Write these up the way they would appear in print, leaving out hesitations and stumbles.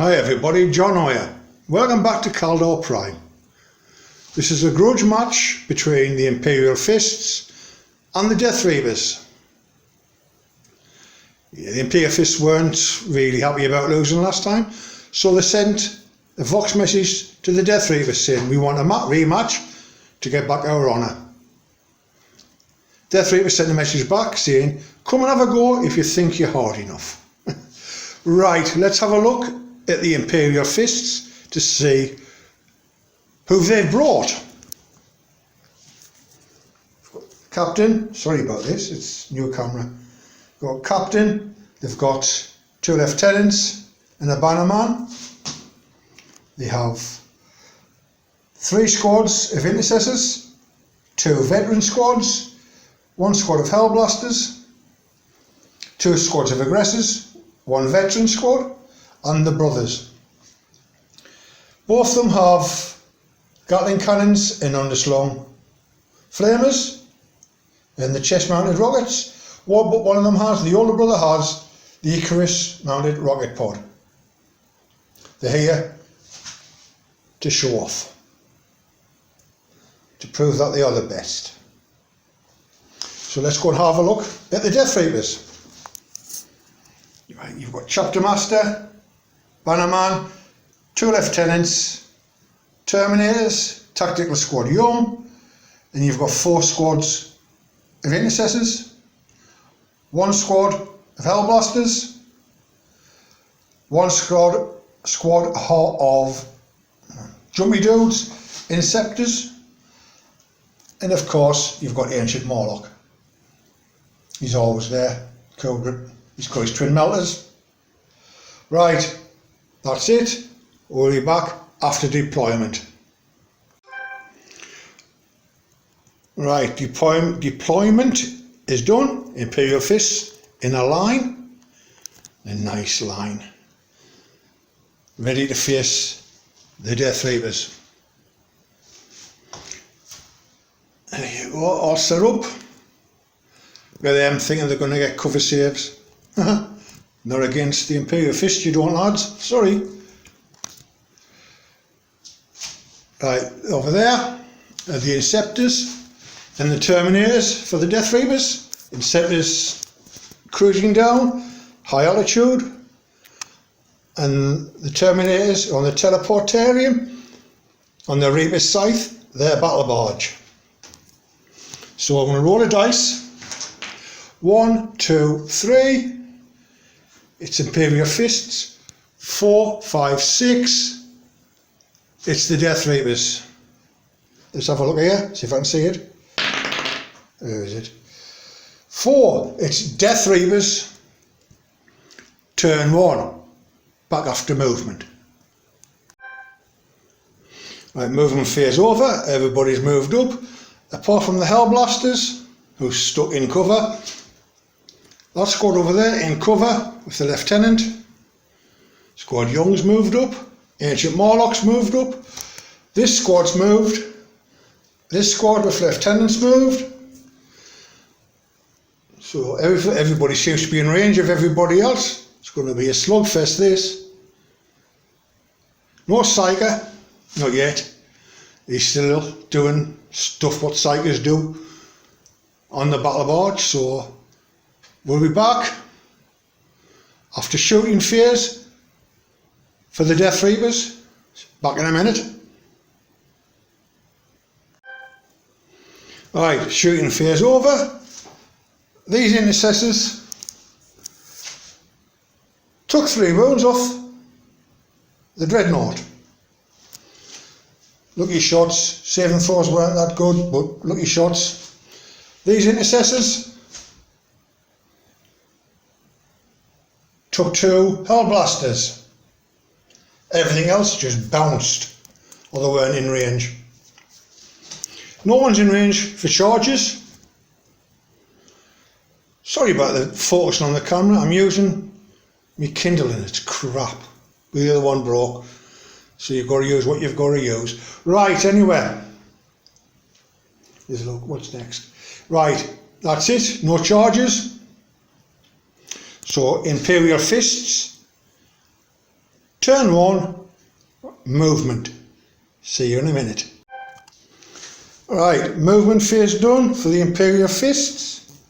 Hi everybody, John here. Welcome back to Caldor Prime. This is a grudge match between the Imperial Fists and the Death Reapers. The Imperial Fists weren't really happy about losing last time, so they sent a vox message to the Death Reapers saying we want a rematch to get back our honour. Death Reapers sent a message back saying, come and have a go if you think you're hard enough. Right, let's have a look at the Imperial Fists to see who they've brought. Captain, sorry about this, it's new camera. Got Captain, they've got 2 lieutenants and a bannerman. They have 3 squads of intercessors, 2 veteran squads, 1 squad of hellblasters, 2 squads of aggressors, 1 veteran squad, and the brothers. Both of them have Gatling cannons and underslung flamers and the chest mounted rockets, but one of them has, the older brother has, the Icarus mounted rocket pod. They're here to show off, to prove that they are the best. So let's go and have a look at the Death Reapers. Right, you've got Chapter Master, Bannerman, 2 lieutenants, Terminators, Tactical Squad Young, and you've got 4 squads of intercessors, 1 squad of hellblasters, 1 squad of jumpy dudes, inceptors, and of course you've got Ancient Morlock. He's always there, Cobra. He's got his twin melters. Right, that's it. We'll be back after deployment. Right, deployment is done. Imperial Fists in a line, a nice line, ready to face the Death Reapers. There you go, all set up. Where them thinking they're going to get cover saves. Not against the Imperial Fist, you don't, lads. Sorry. Right, over there are the Inceptors and the Terminators for the Death Reapers. Inceptors cruising down, high altitude, and the Terminators on the Teleportarium, on the Reaper's Scythe, their battle barge. So I'm going to roll a dice. 1, 2, 3. It's Imperial Fists. 4, 5, 6. It's the Death Reapers. Let's have a look here, see if I can see it. Where is it? 4. It's Death Reapers. Turn 1. Back after movement. Right, movement phase over. Everybody's moved up. Apart from the Hellblasters, who's stuck in cover. That squad over there in cover with the lieutenant. Squad Young's moved up. Ancient Morlock's moved up. This squad's moved. This squad with lieutenants moved. So everybody seems to be in range of everybody else. It's going to be a slugfest, this. No Psyker, not yet. He's still doing stuff what Psykers do on the battle barge, so we'll be back after shooting phase for the Death Reapers. Back in a minute. Right, shooting phase over. These intercessors took 3 wounds off the Dreadnought. Lucky shots. Saving throws weren't that good, but lucky shots. These intercessors took 2 Hellblasters. Everything else just bounced, or they weren't in range. No one's in range for charges. Sorry about the focusing on the camera. I'm using my Kindle and it's crap. The other one broke. So you've got to use what you've got to use. Right, anyway. Here's a look, what's next? Right, that's it. No charges. So Imperial Fists Turn 1, movement. See you in a minute. Right, movement phase done for the Imperial fists.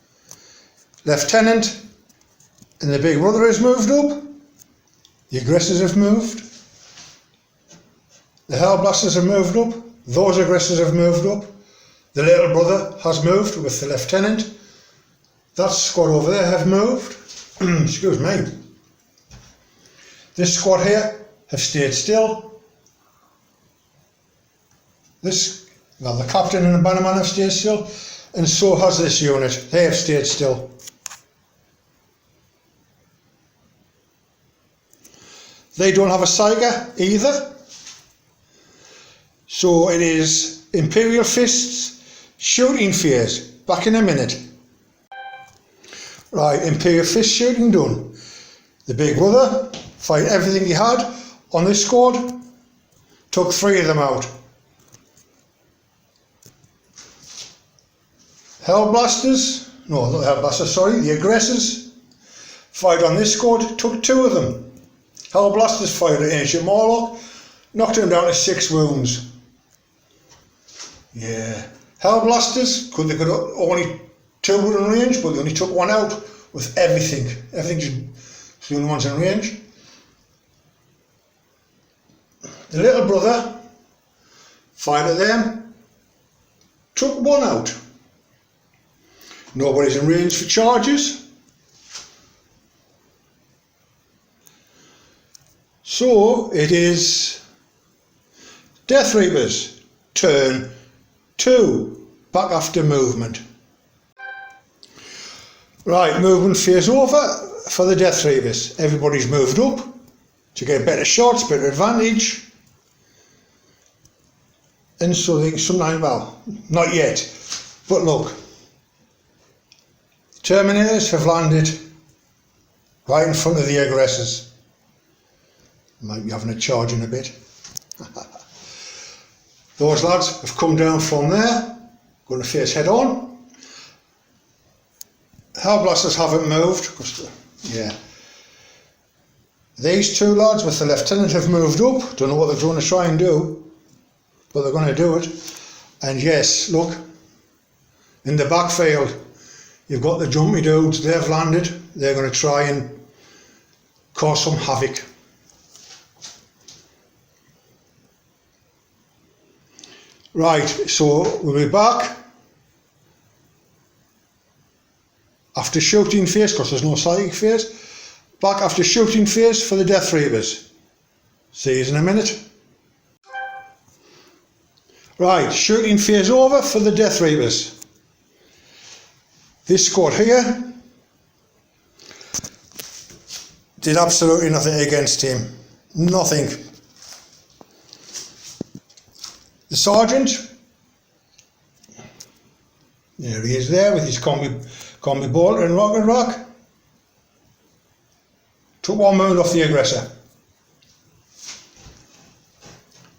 Lieutenant and the big brother has moved up. The aggressors have moved. The Hellblasters have moved up. Those aggressors have moved up. The little brother has moved with the lieutenant. That squad over there have moved. Excuse me. This squad here have stayed still. The captain and the bannerman have stayed still, and so has this unit. They have stayed still. They don't have a Psyker either. So it is Imperial fists, shooting phase. Back in a minute. Right, Imperial fist shooting done. The big brother fired everything he had on this squad. Took 3 of them out. Hellblasters, no, not the Hellblasters, sorry, the aggressors fired on this squad, took 2 of them. Hellblasters fired at Ancient Morlock, knocked him down to 6 wounds. Yeah, Hellblasters, they could only 2 were in range, but they only took 1 out with everything. Everything just the only ones in range. The little brother fired at them, took 1 out. Nobody's in range for charges. So it is Death Reapers, turn 2, back after movement. Right, movement phase over for the Death Reapers. Everybody's moved up to get better shots, better advantage. And so they sometimes, well, not yet, but look. Terminators have landed right in front of the aggressors. Might be having a charge in a bit. Those lads have come down from there, going to face head on. Hellblasters haven't moved, because, yeah. These 2 lads with the lieutenant have moved up. Don't know what they're going to try and do, but they're going to do it. And yes, look, in the backfield, you've got the jumpy dudes, they've landed. They're going to try and cause some havoc. Right, so we'll be back after shooting phase, because there's no psychic phase. Back after shooting phase for the Death Reapers. See you in a minute. Right, shooting phase over for the Death Reapers. This squad here did absolutely nothing against him. Nothing. The sergeant, there he is there with his combi bolter and rocket rock. Took 1 wound off the aggressor.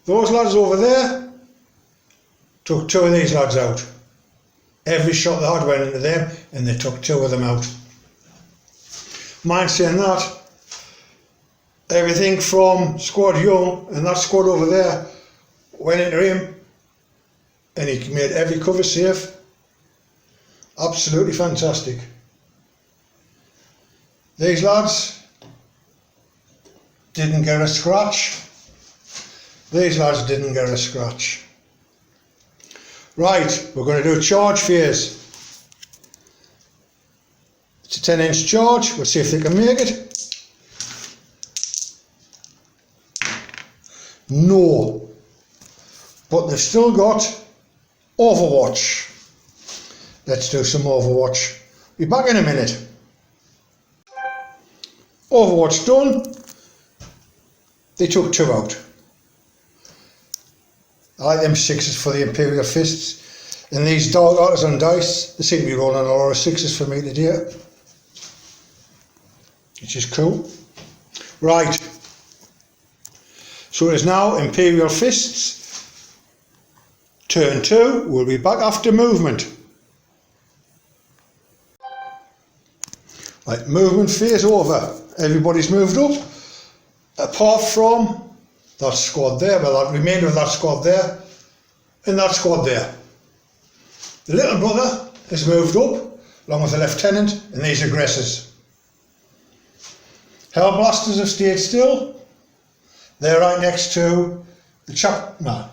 Those lads over there took 2 of these lads out. Every shot they had went into them, and they took 2 of them out. Mind saying that, everything from Squad Young and that squad over there went into him, and he made every cover safe. Absolutely fantastic. These lads didn't get a scratch. These lads didn't get a scratch. Right, we're going to do a charge phase. It's a 10-inch charge. We'll see if they can make it. No. But they've still got Overwatch. Let's do some Overwatch. Be back in a minute. Overwatch done. They took 2 out. I like them 6s for the Imperial fists. And these Dark Artisan dice, they seem to be rolling a lot of 6s for me today. Which is cool. Right. So it is now Imperial fists. Turn 2. We'll be back after movement. Right, movement phase over. Everybody's moved up. apart from that squad there, well, that remainder of that squad there, and that squad there. The little brother has moved up, along with the lieutenant and these aggressors. Hellblasters have stayed still. They're right next to the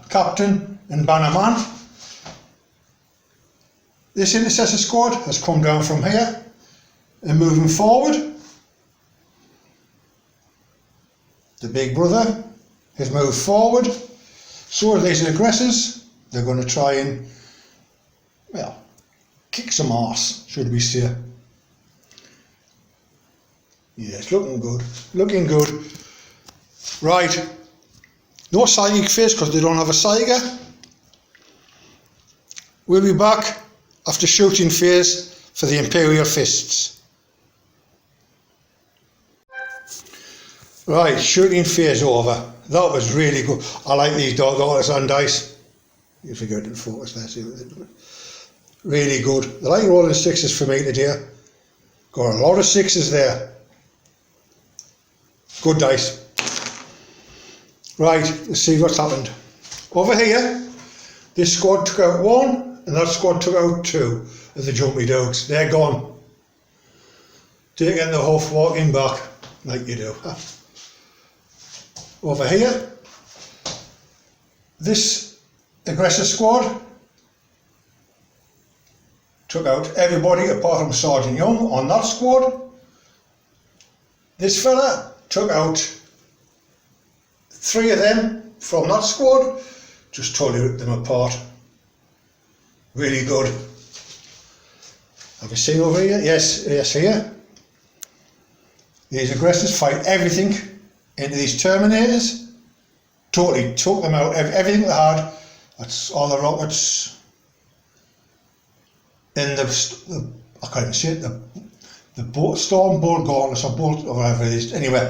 captain and bannerman. This intercessor squad has come down from here and moving forward. The big brother has moved forward. So are these aggressors. They're going to try and, well, kick some arse, should we say. Yes, looking good. Looking good. Right. No psychic phase because they don't have a psyker. We'll be back after shooting phase for the Imperial fists. Right, shooting phase over. That was really good. I like these dark artisan dice. You figure it in focus there, see what they're doing. Really good. They like rolling sixes for me today. Got a lot of sixes there. Good dice. Right, let's see what's happened. Over here, this squad took out 1 and that squad took out 2 of the jumpy dogs. They're gone. Taking the huff, walking back like you do. Over here, this aggressor squad took out everybody apart from Sergeant Young on that squad. This fella took out 3 of them from that squad, just totally ripped them apart. Really good. Have you seen over here? Yes, here. These aggressors fight everything into these Terminators. Totally took them out, everything they had. That's all the rockets. And I can't even see it, the storm bolt gauntlets or bolt or whatever it is. Anyway,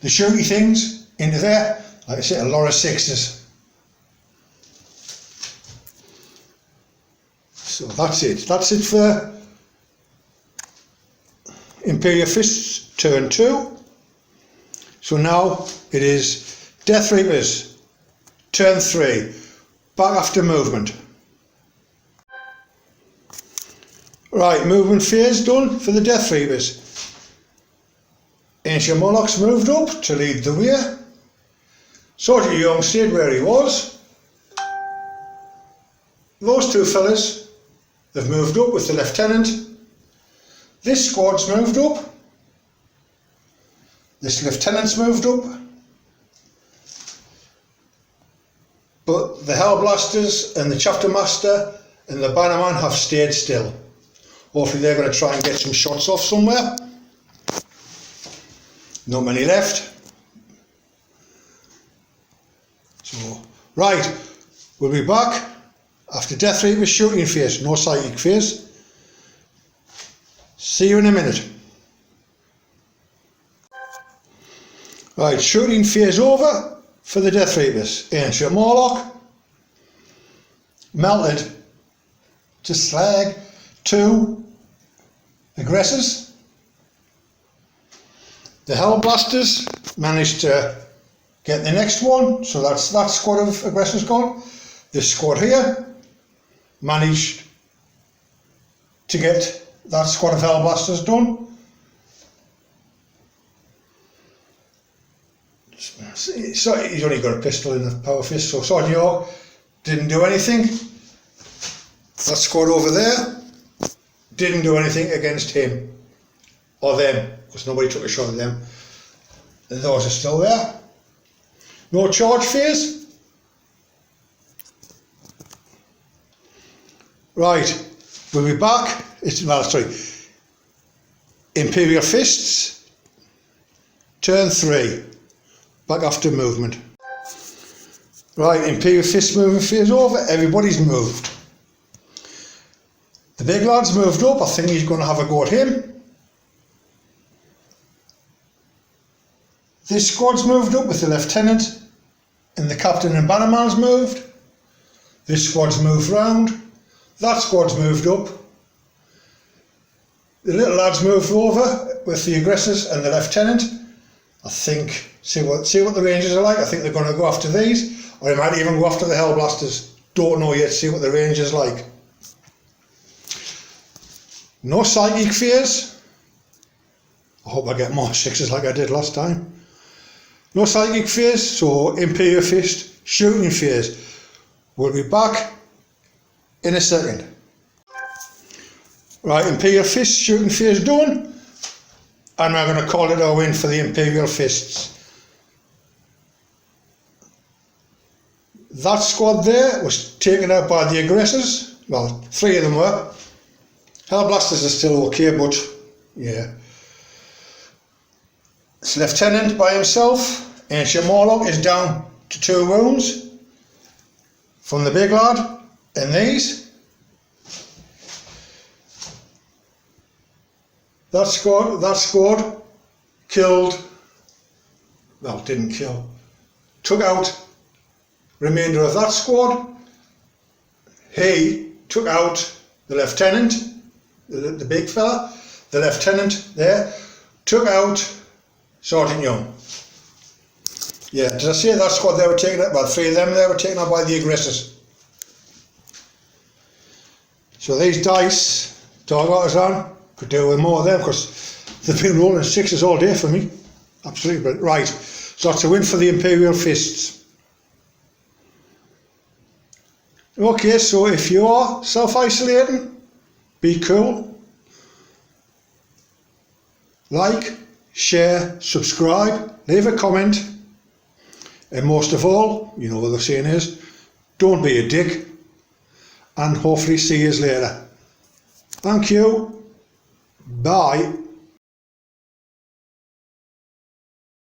the shooty things into there, like I said, a lot of 6s. So that's it. That's it for Imperial Fists turn 2. So now it is Death Reapers turn 3. Back after movement. Right, movement phase done for the Death Reapers. Ancient Moloch's moved up to lead the way. Sergeant Young stayed where he was. Those 2 fellas have moved up with the lieutenant. This squad's moved up. This lieutenant's moved up. But the Hellblasters and the Chapter Master and the Bannerman have stayed still. Hopefully they're going to try and get some shots off somewhere. Not many left. So, right, we'll be back after Death Reaper's shooting phase, no psychic phase. See you in a minute. Right, shooting phase over for the Death Reapers. Ancient Moloch melted to slag 2 aggressors. The Hellblasters managed to get the next one, so that's that squad of aggressors gone. This squad here managed to get that squad of Hellblasters done. So he's only got a pistol in the power fist, so Sergeant York didn't do anything. That squad over there didn't do anything against him or them, because nobody took a shot at them. And those are still there. No charge phase. Right, we'll be back. Imperial Fists, turn 3, back after movement. Right, Imperial Fist movement phase over, everybody's moved. The big lad's moved up, I think he's going to have a go at him. This squad's moved up with the lieutenant and the captain and bannerman's moved. This squad's moved round. That squad's moved up. The little lad's moved over with the aggressors and the lieutenant. I think, see what the Rangers are like. I think they're going to go after these, or they might even go after the Hellblasters. Don't know yet, see what the Rangers like. No psychic phase. I hope I get more 6s like I did last time. No psychic phase, so Imperial Fist, shooting phase. We'll be back in a second. Right, Imperial Fist, shooting phase done. And we're going to call it a win for the Imperial Fists. That squad there was taken out by the aggressors. Well, 3 of them were. Hellblasters are still okay, but yeah. It's Lieutenant by himself. Ancient Morlock is down to 2 wounds from the big lad. And these. That squad killed, well, didn't kill, took out remainder of that squad. He took out the lieutenant, the big fella, the lieutenant there, took out Sergeant Young. Yeah, did I say that squad they were taken out? Well, 3 of them they were taken out by the aggressors. So these dice, dog otters on, could do with more of them because they've been rolling 6s all day for me. Absolutely brilliant. Right, so that's a win for the Imperial Fists. Okay, so if you are self-isolating, be cool. Like, share, subscribe, leave a comment. And most of all, you know what the saying is, don't be a dick. And hopefully see you later. Thank you. Bye.